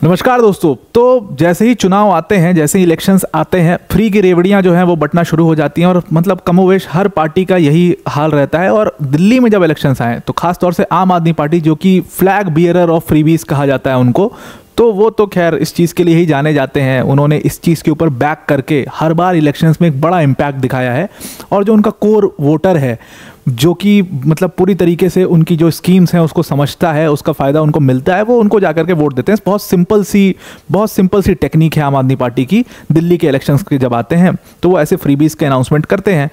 नमस्कार दोस्तों। तो जैसे ही चुनाव आते हैं, जैसे ही इलेक्शंस आते हैं, फ्री की रेवड़ियां जो हैं वो बंटना शुरू हो जाती हैं और मतलब कमोवेश हर पार्टी का यही हाल रहता है। और दिल्ली में जब इलेक्शंस आए तो खास तौर से आम आदमी पार्टी, जो कि फ्लैग बियरर ऑफ फ्रीबीज कहा जाता है उनको, तो वो तो खैर इस चीज़ के लिए ही जाने जाते हैं। उन्होंने इस चीज़ के ऊपर बैक करके हर बार इलेक्शंस में एक बड़ा इम्पैक्ट दिखाया है। और जो उनका कोर वोटर है, जो कि मतलब पूरी तरीके से उनकी जो स्कीम्स हैं उसको समझता है, उसका फ़ायदा उनको मिलता है, वो उनको जाकर के वोट देते हैं। बहुत सिंपल सी टेक्निक है आम आदमी पार्टी की। दिल्ली के इलेक्शंस के जब आते हैं तो वो ऐसे फ्रीबीज के अनाउंसमेंट करते हैं।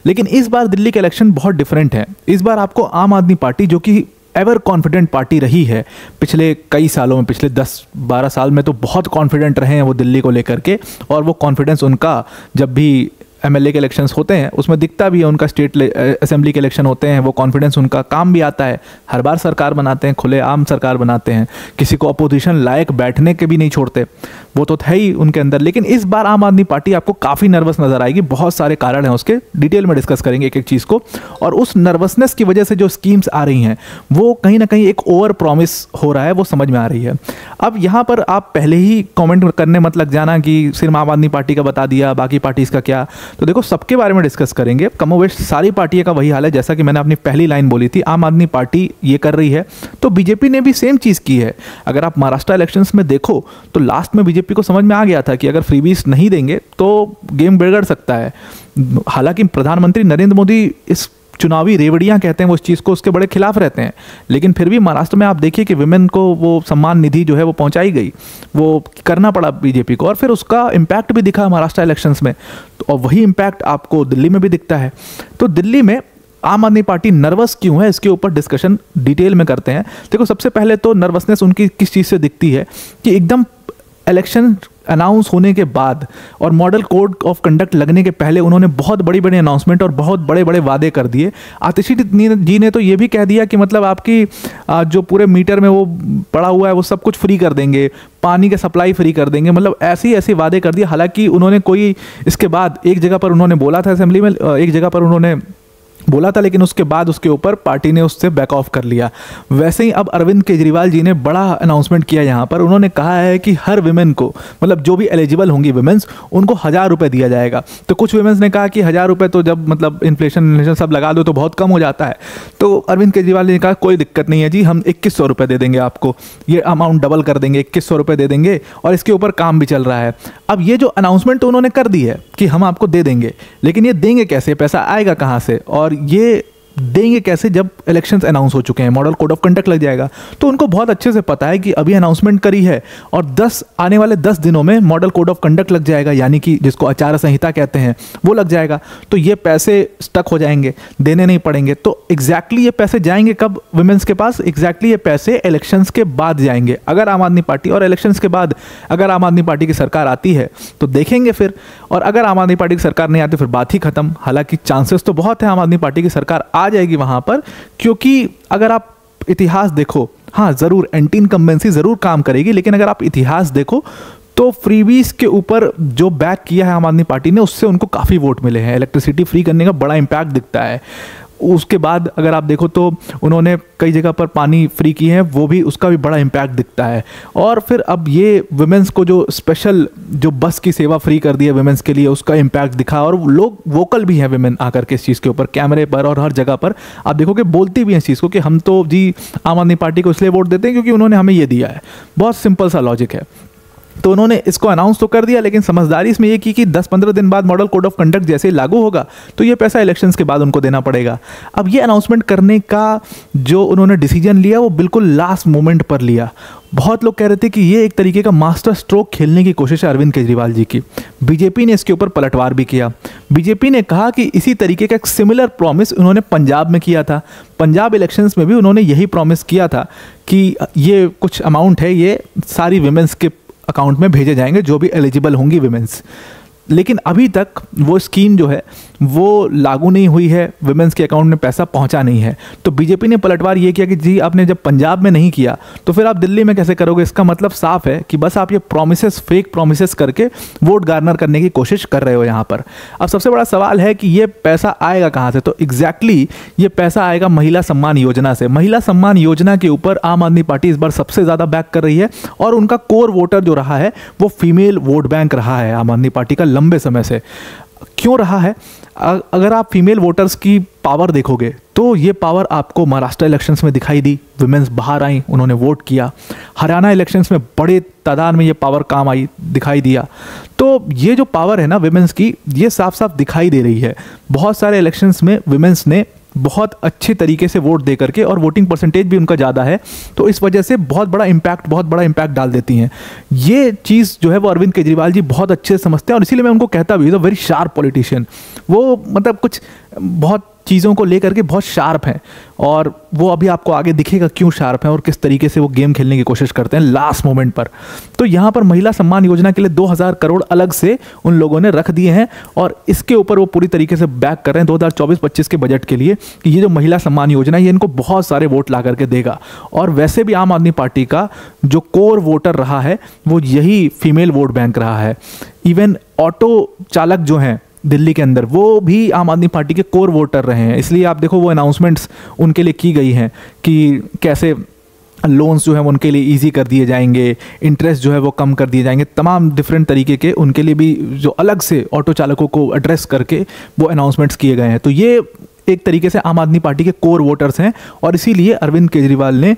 लेकिन इस बार दिल्ली के इलेक्शन बहुत डिफरेंट है। इस बार आपको आम आदमी पार्टी, जो कि एवर कॉन्फिडेंट पार्टी रही है पिछले कई सालों में, पिछले 10-12 साल में तो बहुत कॉन्फिडेंट रहे हैं वो दिल्ली को लेकर के। और वो कॉन्फिडेंस उनका जब भी एमएलए के इलेक्शंस होते हैं उसमें दिखता भी है, उनका स्टेट असेंबली के इलेक्शन होते हैं, वो कॉन्फिडेंस उनका काम भी आता है। हर बार सरकार बनाते हैं, खुलेआम सरकार बनाते हैं, किसी को अपोजिशन लायक बैठने के भी नहीं छोड़ते, वो तो है ही उनके अंदर। लेकिन इस बार आम आदमी पार्टी आपको काफ़ी नर्वस नजर आएगी। बहुत सारे कारण हैं उसके, डिटेल में डिस्कस करेंगे एक एक चीज़ को। और उस नर्वसनेस की वजह से जो स्कीम्स आ रही हैं वो कहीं ना कहीं एक ओवर प्रॉमिस हो रहा है, वो समझ में आ रही है। अब यहाँ पर आप पहले ही कॉमेंट करने मत लग जाना कि सिर्फ आम आदमी पार्टी का बता दिया, बाकी पार्टीज का क्या। तो देखो, सबके बारे में डिस्कस करेंगे। कमोवेश सारी पार्टियों का वही हाल है, जैसा कि मैंने अपनी पहली लाइन बोली थी। आम आदमी पार्टी ये कर रही है तो बीजेपी ने भी सेम चीज़ की है। अगर आप महाराष्ट्र इलेक्शंस में देखो तो लास्ट में बीजेपी को समझ में आ गया था कि अगर फ्रीबीज नहीं देंगे तो गेम बिगड़ सकता है। हालांकि प्रधानमंत्री नरेंद्र मोदी इस चुनावी रेवड़ियां कहते हैं वो इस चीज़ को, उसके बड़े खिलाफ रहते हैं। लेकिन फिर भी महाराष्ट्र में आप देखिए कि विमेन को वो सम्मान निधि जो है वो पहुंचाई गई, वो करना पड़ा बीजेपी को, और फिर उसका इम्पैक्ट भी दिखा महाराष्ट्र इलेक्शंस में। और वही इम्पैक्ट आपको दिल्ली में भी दिखता है। तो दिल्ली में आम आदमी पार्टी नर्वस क्यों है, इसके ऊपर डिस्कशन डिटेल में करते हैं। देखो, सबसे पहले तो नर्वसनेस उनकी किस चीज़ से दिखती है कि एकदम इलेक्शन अनाउंस होने के बाद और मॉडल कोड ऑफ कंडक्ट लगने के पहले उन्होंने बहुत बड़ी बड़ी अनाउंसमेंट और बहुत बड़े बड़े वादे कर दिए। आतिशी जी ने तो ये भी कह दिया कि मतलब आपकी जो पूरे मीटर में वो पड़ा हुआ है वो सब कुछ फ्री कर देंगे, पानी का सप्लाई फ्री कर देंगे, मतलब ऐसे वादे कर दिए। हालांकि उन्होंने कोई इसके बाद एक जगह पर उन्होंने बोला था असेंबली में, एक जगह पर उन्होंने बोला था, लेकिन उसके बाद उसके ऊपर पार्टी ने उससे बैक ऑफ कर लिया। वैसे ही अब अरविंद केजरीवाल जी ने बड़ा अनाउंसमेंट किया यहाँ पर। उन्होंने कहा है कि हर विमेन को, मतलब जो भी एलिजिबल होंगी विमेंस, उनको 1000 रुपये दिया जाएगा। तो कुछ विमेंस ने कहा कि 1000 रुपये तो जब मतलब इन्फ्लेशन सब लगा दो तो बहुत कम हो जाता है। तो अरविंद केजरीवाल ने कहा कोई दिक्कत नहीं है जी, हम 2100 रुपये दे देंगे आपको, ये अमाउंट डबल कर देंगे, 2100 रुपये दे देंगे, और इसके ऊपर काम भी चल रहा है। अब ये जो अनाउंसमेंट तो उन्होंने कर दी है कि हम आपको दे देंगे, लेकिन ये देंगे कैसे, पैसा आएगा कहाँ से, और ये देंगे कैसे जब इलेक्शंस अनाउंस हो चुके हैं, मॉडल कोड ऑफ कंडक्ट लग जाएगा। तो उनको बहुत अच्छे से पता है कि अभी अनाउंसमेंट करी है और आने वाले 10 दिनों में मॉडल कोड ऑफ कंडक्ट लग जाएगा, यानी कि जिसको आचार संहिता कहते हैं वो लग जाएगा। तो ये पैसे स्टक हो जाएंगे, देने नहीं पड़ेंगे। तो एग्जैक्टली ये पैसे जाएंगे कब विमेंस के पास? एग्जैक्टली ये पैसे इलेक्शंस के बाद जाएंगे, अगर आम आदमी पार्टी, और इलेक्शंस के बाद अगर आम आदमी पार्टी की सरकार आती है तो देखेंगे फिर। और अगर आम आदमी पार्टी की सरकार नहीं आती फिर बात ही खत्म। हालांकि चांसेस तो बहुत है आम आदमी पार्टी की सरकार आ जाएगी वहां पर, क्योंकि अगर आप इतिहास देखो, हाँ जरूर एंटी इनकम्बेंसी जरूर काम करेगी, लेकिन अगर आप इतिहास देखो तो फ्रीबीज के ऊपर जो बैक किया है आम आदमी पार्टी ने, उससे उनको काफ़ी वोट मिले हैं। इलेक्ट्रिसिटी फ्री करने का बड़ा इम्पैक्ट दिखता है। उसके बाद अगर आप देखो तो उन्होंने कई जगह पर पानी फ्री किए हैं, वो भी, उसका भी बड़ा इम्पैक्ट दिखता है। और फिर अब ये वुमेंस को जो स्पेशल जो बस की सेवा फ्री कर दी है वुमेंस के लिए, उसका इम्पैक्ट दिखा। और लोग वोकल भी हैं वुमेन आकर के इस चीज़ के ऊपर, कैमरे पर और हर जगह पर आप देखो कि बोलती भी हैं इस चीज़ को कि हम तो जी आम आदमी पार्टी को इसलिए वोट देते हैं क्योंकि उन्होंने हमें ये दिया है। बहुत सिंपल सा लॉजिक है। तो उन्होंने इसको अनाउंस तो कर दिया, लेकिन समझदारी इसमें ये की कि 10-15 दिन बाद मॉडल कोड ऑफ कंडक्ट जैसे ही लागू होगा तो ये पैसा इलेक्शंस के बाद उनको देना पड़ेगा। अब ये अनाउंसमेंट करने का जो उन्होंने डिसीजन लिया वो बिल्कुल लास्ट मोमेंट पर लिया। बहुत लोग कह रहे थे कि ये एक तरीके का मास्टर स्ट्रोक खेलने की कोशिश है अरविंद केजरीवाल जी की। बीजेपी ने इसके ऊपर पलटवार भी किया। बीजेपी ने कहा कि इसी तरीके का एक सिमिलर प्रॉमिस उन्होंने पंजाब में किया था। पंजाब इलेक्शंस में भी उन्होंने यही प्रॉमिस किया था कि ये कुछ अमाउंट है, ये सारी विमेंस के अकाउंट में भेजे जाएंगे जो भी एलिजिबल होंगी विमेंस। लेकिन अभी तक वो स्कीम जो है वो लागू नहीं हुई है, विमेंस के अकाउंट में पैसा पहुंचा नहीं है। तो बीजेपी ने पलटवार ये किया कि जी आपने जब पंजाब में नहीं किया तो फिर आप दिल्ली में कैसे करोगे। इसका मतलब साफ है कि बस आप ये प्रोमिसेस, फेक प्रोमिसेस करके वोट गार्नर करने की कोशिश कर रहे हो यहाँ पर। अब सबसे बड़ा सवाल है कि ये पैसा आएगा कहाँ से। तो एग्जैक्टली ये पैसा आएगा महिला सम्मान योजना से। महिला सम्मान योजना के ऊपर आम आदमी पार्टी इस बार सबसे ज़्यादा बैक कर रही है और उनका कोर वोटर जो रहा है वो फीमेल वोट बैंक रहा है आम आदमी पार्टी का लंबे समय से। क्यों रहा है? अगर आप फीमेल वोटर्स की पावर देखोगे तो ये पावर आपको महाराष्ट्र इलेक्शंस में दिखाई दी, विमेंस बाहर आई, उन्होंने वोट किया। हरियाणा इलेक्शंस में बड़े तादाद में ये पावर काम आई, दिखाई दिया। तो ये जो पावर है ना विमेंस की, ये साफ साफ दिखाई दे रही है। बहुत सारे इलेक्शंस में विमेंस ने बहुत अच्छे तरीके से वोट दे करके, और वोटिंग परसेंटेज भी उनका ज़्यादा है, तो इस वजह से बहुत बड़ा इम्पैक्ट डाल देती हैं। ये चीज़ जो है वो अरविंद केजरीवाल जी बहुत अच्छे से समझते हैं और इसीलिए मैं उनको कहता भी, वेरी शार्प पॉलिटिशियन। वो मतलब कुछ बहुत चीज़ों को लेकर के बहुत शार्प हैं और वो अभी आपको आगे दिखेगा क्यों शार्प हैं और किस तरीके से वो गेम खेलने की कोशिश करते हैं लास्ट मोमेंट पर। तो यहाँ पर महिला सम्मान योजना के लिए 2000 करोड़ अलग से उन लोगों ने रख दिए हैं और इसके ऊपर वो पूरी तरीके से बैक कर रहे हैं 2024-25 के बजट के लिए कि ये जो महिला सम्मान योजना है ये इनको बहुत सारे वोट ला करके देगा। और वैसे भी आम आदमी पार्टी का जो कोर वोटर रहा है वो यही फीमेल वोट बैंक रहा है। इवन ऑटो चालक जो हैं दिल्ली के अंदर वो भी आम आदमी पार्टी के कोर वोटर रहे हैं। इसलिए आप देखो वो अनाउंसमेंट्स उनके लिए की गई हैं कि कैसे लोन्स जो है उनके लिए इजी कर दिए जाएंगे, इंटरेस्ट जो है वो कम कर दिए जाएंगे, तमाम डिफरेंट तरीके के उनके लिए भी जो अलग से ऑटो चालकों को एड्रेस करके वो अनाउंसमेंट्स किए गए हैं। तो ये एक तरीके से आम आदमी पार्टी के कोर वोटर्स हैं और इसीलिए अरविंद केजरीवाल ने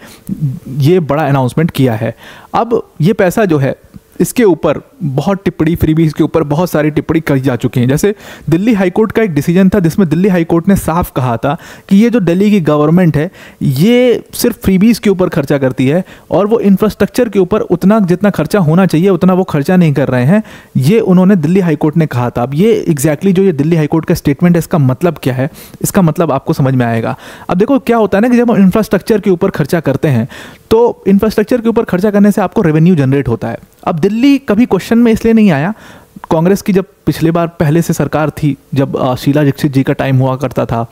ये बड़ा अनाउंसमेंट किया है। अब ये पैसा जो है इसके ऊपर बहुत टिप्पणी, फ्रीबीज के ऊपर बहुत सारी टिप्पणी करी जा चुकी हैं। जैसे दिल्ली हाईकोर्ट का एक डिसीजन था जिसमें दिल्ली हाईकोर्ट ने साफ कहा था कि ये जो दिल्ली की गवर्नमेंट है ये सिर्फ फ्रीबीज के ऊपर खर्चा करती है और वो इंफ्रास्ट्रक्चर के ऊपर उतना जितना खर्चा होना चाहिए उतना वो खर्चा नहीं कर रहे हैं। ये उन्होंने दिल्ली हाईकोर्ट ने कहा था। अब ये एग्जैक्टली जो ये दिल्ली हाईकोर्ट का स्टेटमेंट है इसका मतलब क्या है, इसका मतलब आपको समझ में आएगा। अब देखो क्या होता है ना कि जब हम इंफ्रास्ट्रक्चर के ऊपर खर्चा करते हैं तो इंफ्रास्ट्रक्चर के ऊपर खर्चा करने से आपको रेवेन्यू जनरेट होता है। अब दिल्ली कभी क्वेश्चन में इसलिए नहीं आया, कांग्रेस की जब पिछले बार पहले से सरकार थी, जब शीला दीक्षित जी का टाइम हुआ करता था,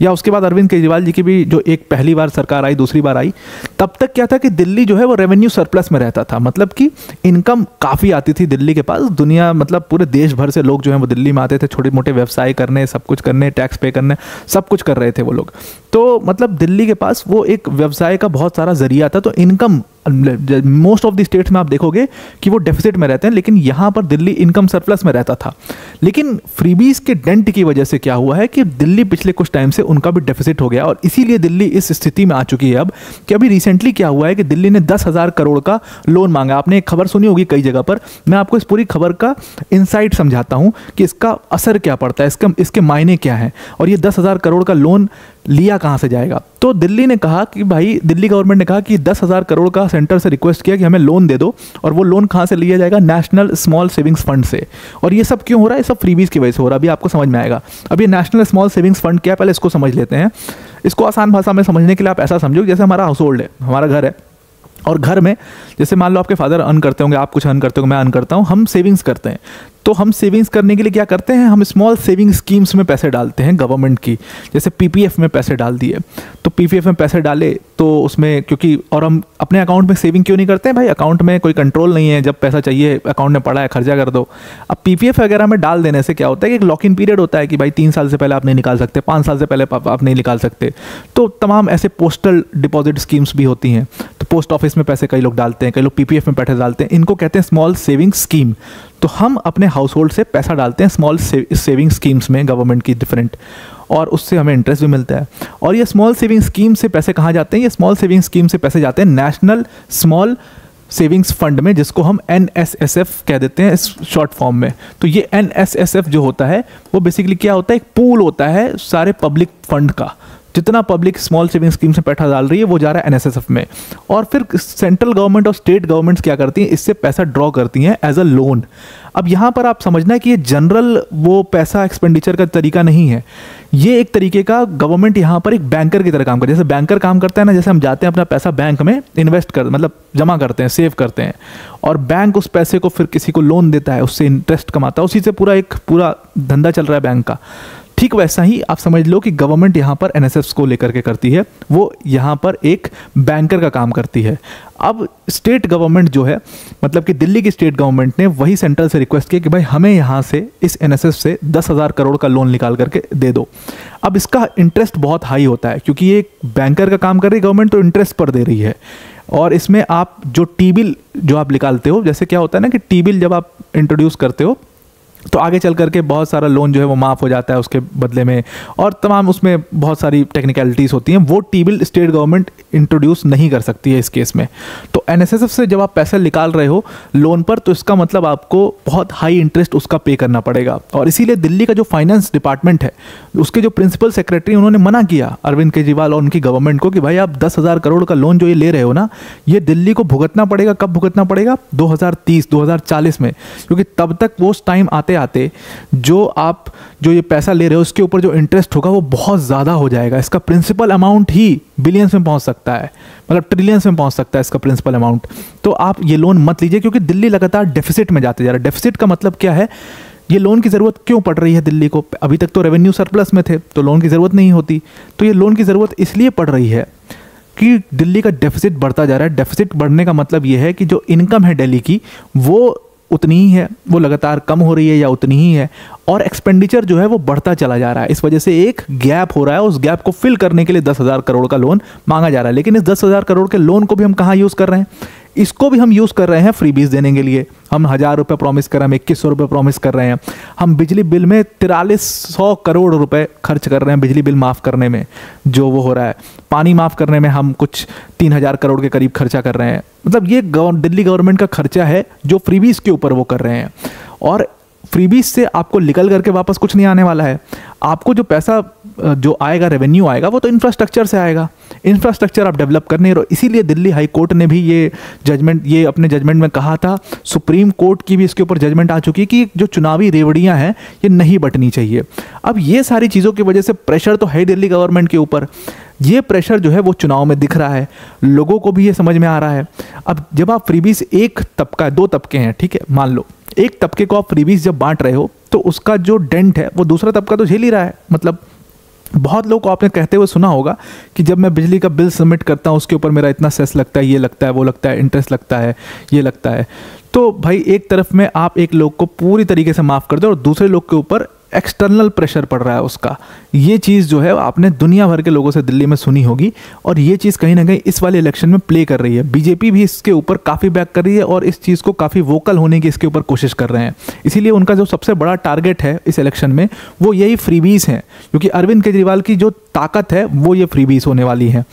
या उसके बाद अरविंद केजरीवाल जी की भी जो एक पहली बार सरकार आई, दूसरी बार आई, तब तक क्या था कि दिल्ली जो है वो रेवेन्यू सरप्लस में रहता था। मतलब कि इनकम काफ़ी आती थी दिल्ली के पास। दुनिया मतलब पूरे देश भर से लोग जो हैं वो दिल्ली में आते थे छोटे मोटे व्यवसाय करने, सब कुछ करने, टैक्स पे करने, सब कुछ कर रहे थे वो लोग। तो मतलब दिल्ली के पास वो एक व्यवसाय का बहुत सारा जरिया था। तो income most of the states में आप देखोगे कि वो डेफिसिट में रहते हैं, लेकिन यहाँ पर दिल्ली इनकम सरप्लस में रहता था। लेकिन फ्रीबीज के डेंट की वजह से क्या हुआ है कि दिल्ली पिछले कुछ टाइम से उनका भी डेफिसिट हो गया और इसीलिए दिल्ली इस स्थिति में आ चुकी है अब कि अभी रिसेंटली क्या हुआ है कि दिल्ली ने 10,000 करोड़ का लोन मांगा। आपने एक खबर सुनी होगी कई जगह पर, मैं आपको इस पूरी खबर का इनसाइट समझाता हूँ कि इसका असर क्या पड़ता है, इसके मायने क्या हैं और ये 10,000 करोड़ का लोन लिया कहाँ से जाएगा। तो दिल्ली ने कहा कि भाई, दिल्ली गवर्नमेंट ने कहा कि 10,000 करोड़ का सेंटर से रिक्वेस्ट किया कि हमें लोन दे दो, और वो लोन कहाँ से लिया जाएगा, नेशनल स्मॉल सेविंग्स फंड से। और ये सब क्यों हो रहा है, ये सब फ्रीबीज की वजह से हो रहा है। अभी आपको समझ में आएगा। अब ये नेशनल स्मॉल सेविंग्स फंड क्या है पहले इसको समझ लेते हैं। इसको आसान भाषा में समझने के लिए आप ऐसा समझो जैसे हमारा हाउस होल्ड है, हमारा घर है, और घर में जैसे मान लो आपके फादर अर्न करते होंगे, आप कुछ अर्न करते हो, मैं अर्न करता हूँ, हम सेविंग्स करते हैं। तो हम सेविंग्स करने के लिए क्या करते हैं, हम स्मॉल सेविंग स्कीम्स में पैसे डालते हैं गवर्नमेंट की। जैसे पीपीएफ में पैसे डाल दिए, तो पीपीएफ में पैसे डाले तो उसमें क्योंकि, और हम अपने अकाउंट में सेविंग क्यों नहीं करते हैं भाई, अकाउंट में कोई कंट्रोल नहीं है, जब पैसा चाहिए अकाउंट में पड़ा है खर्चा कर दो। अब पीपीएफ वगैरह में डाल देने से क्या होता है कि एक लॉक इन पीरियड होता है कि भाई 3 साल से पहले आप नहीं निकाल सकते, 5 साल से पहले आप नहीं निकाल सकते। तो तमाम ऐसे पोस्टल डिपॉजिट स्कीम्स भी होती हैं। तो पोस्ट ऑफिस में पैसे कई लोग डालते हैं, कई लोग पीपीएफ में पैसे डालते हैं, इनको कहते हैं स्मॉल सेविंग स्कीम। तो हम अपने हाउस होल्ड से पैसा डालते हैं स्मॉल सेविंग स्कीम्स में गवर्नमेंट की डिफरेंट, और उससे हमें इंटरेस्ट भी मिलता है। और ये स्मॉल सेविंग स्कीम से पैसे कहाँ जाते हैं, ये स्मॉल सेविंग स्कीम से पैसे जाते हैं नेशनल स्मॉल सेविंग्स फंड में, जिसको हम NSSF कह देते हैं इस शॉर्ट फॉर्म में। तो ये NSSF जो होता है वो बेसिकली क्या होता है, एक पूल होता है सारे पब्लिक फंड का। जितना पब्लिक स्मॉल सेविंग स्कीम से पैसा डाल रही है वो जा रहा है NSSF में, और फिर सेंट्रल गवर्नमेंट और स्टेट गवर्नमेंट्स क्या करती हैं, इससे पैसा ड्रॉ करती हैं एज अ लोन। अब यहाँ पर आप समझना है कि ये जनरल वो पैसा एक्सपेंडिचर का तरीका नहीं है, ये एक तरीके का गवर्नमेंट यहाँ पर एक बैंकर की तरह काम करती है। जैसे बैंकर काम करता है ना, जैसे हम जाते हैं अपना पैसा बैंक में इन्वेस्ट कर, मतलब जमा करते हैं, सेव करते हैं, और बैंक उस पैसे को फिर किसी को लोन देता है, उससे इंटरेस्ट कमाता है, उसी से पूरा धंधा चल रहा है बैंक का। ठीक वैसा ही आप समझ लो कि गवर्नमेंट यहाँ पर एनएसएस को लेकर के करती है, वो यहाँ पर एक बैंकर का काम करती है। अब स्टेट गवर्नमेंट जो है, मतलब कि दिल्ली की स्टेट गवर्नमेंट ने वही सेंट्रल से रिक्वेस्ट किया कि भाई हमें यहाँ से इस एनएसएस से 10,000 करोड़ का लोन निकाल करके दे दो। अब इसका इंटरेस्ट बहुत हाई होता है, क्योंकि ये बैंकर का काम कर रही है गवर्नमेंट, तो इंटरेस्ट पर दे रही है। और इसमें आप जो टी बिल जो आप निकालते हो, जैसे क्या होता है ना कि टी बिल जब आप इंट्रोड्यूस करते हो तो आगे चल करके बहुत सारा लोन जो है वो माफ़ हो जाता है उसके बदले में, और तमाम उसमें बहुत सारी टेक्निकलिटीज़ होती हैं। वो T bill state government introduce नहीं कर सकती है इस केस में। तो एनएसएस से जब आप पैसे निकाल रहे हो लोन पर, तो इसका मतलब आपको बहुत हाई इंटरेस्ट उसका पे करना पड़ेगा। और इसीलिए दिल्ली का जो फाइनेंस डिपार्टमेंट है, उसके जो प्रिंसिपल सेक्रेटरी, उन्होंने मना किया अरविंद केजरीवाल और उनकी गवर्नमेंट को कि भाई आप 10,000 करोड़ का लोन जो ये ले रहे हो ना, ये दिल्ली को भुगतना पड़ेगा। कब भुगतना पड़ेगा? 2030 2040 में, क्योंकि तब तक वो टाइम आते जो ये पैसा ले रहे हो उसके ऊपर जो इंटरेस्ट होगा वो बहुत ज़्यादा हो जाएगा। इसका प्रिंसिपल अमाउंट ही बिलियंस में पहुंच सकता है, मतलब ट्रिलियंस में पहुंच सकता है इसका प्रिंसिपल अमाउंट। तो आप ये लोन मत लीजिए, क्योंकि दिल्ली लगातार डेफिसिट में जाते जा रहा है। डेफिसिट का मतलब क्या है? ये लोन की ज़रूरत क्यों पड़ रही है दिल्ली को? अभी तक तो रेवेन्यू सरप्लस में थे, तो लोन की ज़रूरत नहीं होती। तो ये लोन की ज़रूरत इसलिए पड़ रही है कि दिल्ली का डेफिसिट बढ़ता जा रहा है। डेफिसिट बढ़ने का मतलब ये है कि जो इनकम है दिल्ली की वो उतनी ही है, वो लगातार कम हो रही है या उतनी ही है, और एक्सपेंडिचर जो है वो बढ़ता चला जा रहा है। इस वजह से एक गैप हो रहा है, उस गैप को फिल करने के लिए 10,000 करोड़ का लोन मांगा जा रहा है। लेकिन इस 10,000 करोड़ के लोन को भी हम कहाँ यूज़ कर रहे हैं? इसको भी हम यूज़ कर रहे हैं फ्रीबीज देने के लिए। हम 1,000 रुपये प्रॉमिस कर रहे हैं, हम 2,100 रुपये प्रॉमिस कर रहे हैं। हम बिजली बिल में 4300 करोड़ रुपए खर्च कर रहे हैं बिजली बिल माफ़ करने में, जो वो हो रहा है। पानी माफ़ करने में हम कुछ 3,000 करोड़ के करीब खर्चा कर रहे हैं। मतलब ये दिल्ली गवर्नमेंट का खर्चा है जो फ्रीबीज के ऊपर वो कर रहे हैं। और फ्रीबीज से आपको निकल करके वापस कुछ नहीं आने वाला है। आपको जो पैसा जो आएगा, रेवेन्यू आएगा, वो तो इंफ्रास्ट्रक्चर से आएगा। इंफ्रास्ट्रक्चर आप डेवलप करने रहो। इसीलिए दिल्ली हाई कोर्ट ने भी ये अपने जजमेंट में कहा था। सुप्रीम कोर्ट की भी इसके ऊपर जजमेंट आ चुकी है कि जो चुनावी रेवड़ियां हैं ये नहीं बंटनी चाहिए। अब ये सारी चीज़ों की वजह से प्रेशर तो है दिल्ली गवर्नमेंट के ऊपर। ये प्रेशर जो है वो चुनाव में दिख रहा है, लोगों को भी ये समझ में आ रहा है। अब जब आप फ्रीबीज एक तबका, 2 तबके हैं, ठीक है, मान लो एक तबके को आप फ्रीबीज जब बांट रहे हो तो उसका जो डेंट है वो दूसरा तबका तो झेल ही रहा है। मतलब बहुत लोग को आपने कहते हुए सुना होगा कि जब मैं बिजली का बिल सबमिट करता हूँ उसके ऊपर मेरा इतना सेस लगता है, ये लगता है, वो लगता है, इंटरेस्ट लगता है, ये लगता है। तो भाई एक तरफ में आप एक लोग को पूरी तरीके से माफ़ कर दो और दूसरे लोग के ऊपर एक्सटर्नल प्रेशर पड़ रहा है उसका। ये चीज़ जो है आपने दुनिया भर के लोगों से दिल्ली में सुनी होगी, और ये चीज़ कहीं ना कहीं इस वाले इलेक्शन में प्ले कर रही है। बीजेपी भी इसके ऊपर काफ़ी बैक कर रही है और इस चीज़ को काफ़ी वोकल होने की इसके ऊपर कोशिश कर रहे हैं। इसीलिए उनका जो सबसे बड़ा टारगेट है इस इलेक्शन में वो यही फ्रीबीज हैं, क्योंकि अरविंद केजरीवाल की जो ताकत है वो ये फ्रीबीज होने वाली है।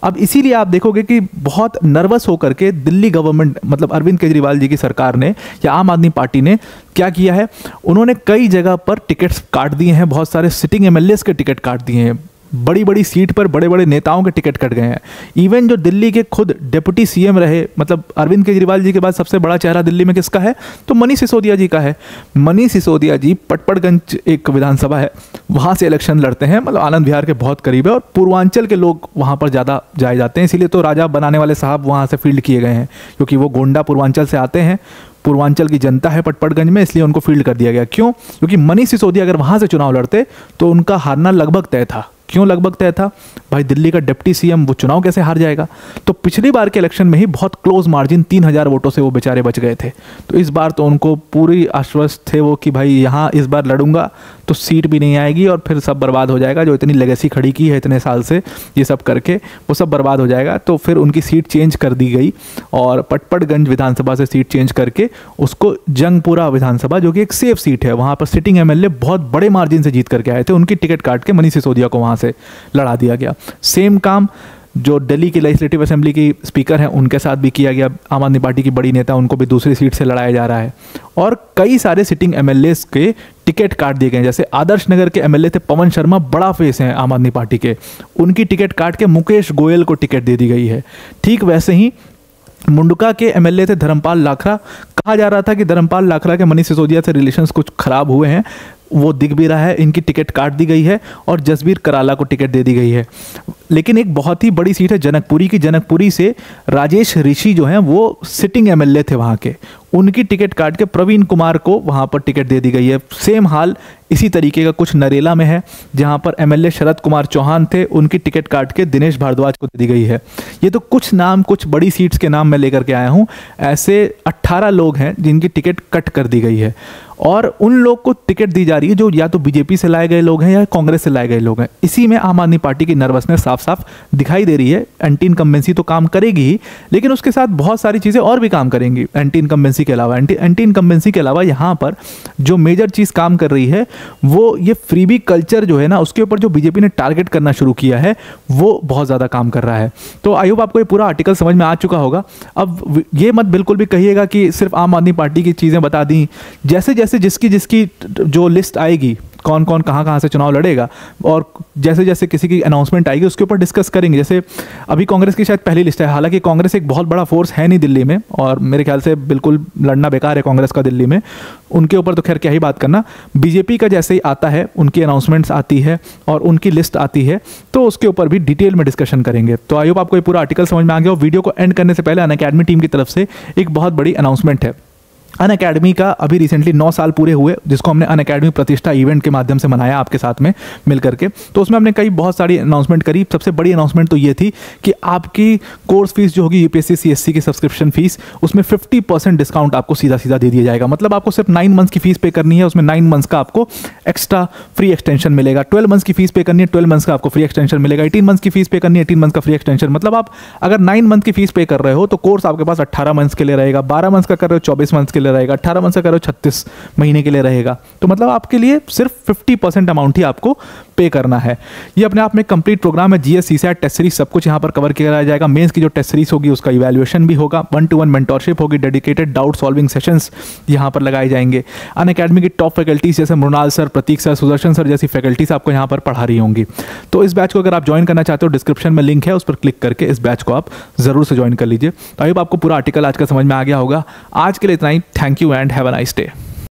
अब इसीलिए आप देखोगे कि बहुत नर्वस होकर के दिल्ली गवर्नमेंट, मतलब अरविंद केजरीवाल जी की सरकार ने या आम आदमी पार्टी ने क्या किया है, उन्होंने कई जगह पर टिकट्स काट दिए हैं। बहुत सारे सिटिंग एमएलएस के टिकट काट दिए हैं। बड़ी बड़ी सीट पर बड़े बड़े नेताओं के टिकट कट गए हैं। इवन जो दिल्ली के खुद डिप्टी सीएम रहे, मतलब अरविंद केजरीवाल जी के बाद सबसे बड़ा चेहरा दिल्ली में किसका है? तो मनीष सिसोदिया जी का है। मनीष सिसोदिया जी पटपड़गंज एक विधानसभा है, वहाँ से इलेक्शन लड़ते हैं। मतलब आनंद विहार के बहुत करीब है और पूर्वांचल के लोग वहाँ पर ज़्यादा जाए जाते हैं। इसीलिए तो राजा बनाने वाले साहब वहाँ से फील्ड किए गए हैं, क्योंकि वो गोंडा पूर्वांचल से आते हैं। पूर्वांचल की जनता है पटपड़गंज में, इसलिए उनको फील्ड कर दिया गया। क्यों? क्योंकि मनीष सिसोदिया अगर वहाँ से चुनाव लड़ते तो उनका हारना लगभग तय था। क्यों लगभग तय था? भाई दिल्ली का डिप्टी सीएम वो चुनाव कैसे हार जाएगा? तो पिछली बार के इलेक्शन में ही बहुत क्लोज मार्जिन 3,000 वोटों से वो बेचारे बच गए थे। तो इस बार तो उनको पूरी आश्वस्त थे वो कि भाई यहाँ इस बार लड़ूंगा तो सीट भी नहीं आएगी और फिर सब बर्बाद हो जाएगा। जो इतनी लेगेसी खड़ी की है इतने साल से ये सब करके, वो सब बर्बाद हो जाएगा। तो फिर उनकी सीट चेंज कर दी गई और पटपड़गंज विधानसभा से सीट चेंज करके उसको जंगपुरा विधानसभा, जो कि एक सेफ सीट है, वहाँ पर सिटिंग एमएलए बहुत बड़े मार्जिन से जीत करके आए थे, उनकी टिकट काट के मनीष सिसोदिया को वहाँ से लड़ा दिया गया। सेम काम जो दिल्ली की लेजिस्लेटिव असेंबली की स्पीकर हैं उनके साथ भी किया गया। आम आदमी पार्टी की बड़ी नेता, उनको भी दूसरी सीट से लड़ाया जा रहा है। और कई सारे सिटिंग एमएलए के टिकट काट दिए गए। जैसे आदर्श नगर के एमएलए थे पवन शर्मा, बड़ा फेस हैं आम आदमी पार्टी के, उनकी टिकट काट के मुकेश गोयल को टिकट दे दी गई है। ठीक वैसे ही मुंडका के एमएलए थे धर्मपाल लाखरा। कहा जा रहा था कि धर्मपाल लाखरा के मनीष सिसोदिया से रिलेशंस कुछ खराब हुए हैं, वो दिख भी रहा है। इनकी टिकट काट दी गई है और जसबीर कराला को टिकट दे दी गई है। लेकिन एक बहुत ही बड़ी सीट है जनकपुरी की। जनकपुरी से राजेश ऋषि जो हैं वो सिटिंग एमएलए थे वहाँ के, उनकी टिकट काट के प्रवीण कुमार को वहाँ पर टिकट दे दी गई है। सेम हाल इसी तरीके का कुछ नरेला में है, जहां पर एमएलए शरद कुमार चौहान थे, उनकी टिकट काट के दिनेश भारद्वाज को दी गई है। ये तो कुछ नाम, कुछ बड़ी सीट्स के नाम मैं लेकर के आया हूं। ऐसे 18 लोग हैं जिनकी टिकट कट कर दी गई है, और उन लोग को टिकट दी जा रही है जो या तो बीजेपी से लाए गए लोग हैं या कांग्रेस से लाए गए लोग हैं। इसी में आम आदमी पार्टी की नर्वसनेस साफ साफ दिखाई दे रही है। एंटी इनकम्बेंसी तो काम करेगी ही, लेकिन उसके साथ बहुत सारी चीज़ें और भी काम करेंगी एंटी इनकम्बेंसी के अलावा। एंटी इनकम्बेंसी के अलावा यहाँ पर जो मेजर चीज़ काम कर रही है वो ये फ्रीबी कल्चर जो है ना, उसके ऊपर जो बीजेपी ने टारगेट करना शुरू किया है वो बहुत ज़्यादा काम कर रहा है। तो आई होप आपको ये पूरा आर्टिकल समझ में आ चुका होगा। अब ये मत बिल्कुल भी कहिएगा कि सिर्फ आम आदमी पार्टी की चीज़ें बता दी। जैसे जैसे जिसकी जो लिस्ट आएगी, कौन कौन कहाँ से चुनाव लड़ेगा, और जैसे जैसे किसी की अनाउंसमेंट आएगी उसके ऊपर डिस्कस करेंगे। जैसे अभी कांग्रेस की शायद पहली लिस्ट है, हालांकि कांग्रेस एक बहुत बड़ा फोर्स है नहीं दिल्ली में, और मेरे ख्याल से बिल्कुल लड़ना बेकार है कांग्रेस का दिल्ली में, उनके ऊपर तो खैर क्या ही बात करना। बीजेपी का जैसे ही आता है, उनकी अनाउंसमेंट्स आती है और उनकी लिस्ट आती है, तो उसके ऊपर भी डिटेल में डिस्कशन करेंगे। तो आई होप आपको ये पूरा आर्टिकल समझ में आ गया। और वीडियो को एंड करने से पहले अनअकैडमी टीम की तरफ से एक बहुत बड़ी अनाउंसमेंट है। अनअकैडमी का अभी रिसेंटली 9 साल पूरे हुए, जिसको हमने अनअकैडमी प्रतिष्ठा इवेंट के माध्यम से मनाया आपके साथ में मिल करके। तो उसमें हमने बहुत सारी अनाउंसमेंट करी। सबसे बड़ी अनाउंसमेंट तो ये थी कि आपकी कोर्स फीस जो होगी यूपीएससी सीएससी की सब्सक्रिप्शन फीस, उसमें 50% डिस्काउंट आपको सीधा सीधा दे दिया जाएगा। मतलब आपको सिर्फ 9 मंथ्स की फीस पे करनी है, उसमें 9 मंथ्स का आपको एक्स्ट्रा फ्री एक्सटेंशन मिलेगा। 12 मंथ्स की फीस पे करनी है, 12 मंथ्स का आपको फ्री एक्सटेंशन मिलेगा। 18 मंथ्स की फीस पे करनी है, 18 मंथ्स का फ्री एक्सटेंशन। मतलब आप अगर 9 मंथ की फीस पे कर रहे हो तो कोर्स आपके पास 18 मंथ्स के लिए रहेगा। 12 मंथ्स का कर रहे हो 24 मंथ्स के लिए रहेगा। 18 मंथ्स करो 36 महीने के लिए रहेगा। तो मतलब आपके लिए सिर्फ 50% अमाउंट ही आपको पे करना है। ये अपने आप में कंप्लीट प्रोग्राम है। जीएस सीसैट टेस्ट सीरीज सब कुछ यहाँ पर कवर किया जाएगा। मेंस की जो टेस्ट सीरीज होगी उसका इवैल्यूएशन भी होगा। 1-to-1 मेंटोरशिप होगी। डेडिकेटेड डाउट सॉल्विंग सेशंस यहाँ पर लगाए जाएंगे। अनअकैडमी की टॉप फैकल्टीज जैसे मृणाल सर, प्रतीक सर, सुदर्शन सर जैसी फैकल्टीज आपको यहाँ पर पढ़ा रही होंगी। तो इस बैच को अगर आप ज्वाइन करना चाहते हो, डिस्क्रिप्शन में लिंक है, उस पर क्लिक करके इस बैच को आप जरूर से ज्वाइन कर लीजिए। तो आई होप आपको पूरा आर्टिकल आज का समझ में आ गया होगा। आज के लिए इतना ही। Thank you and have a nice day.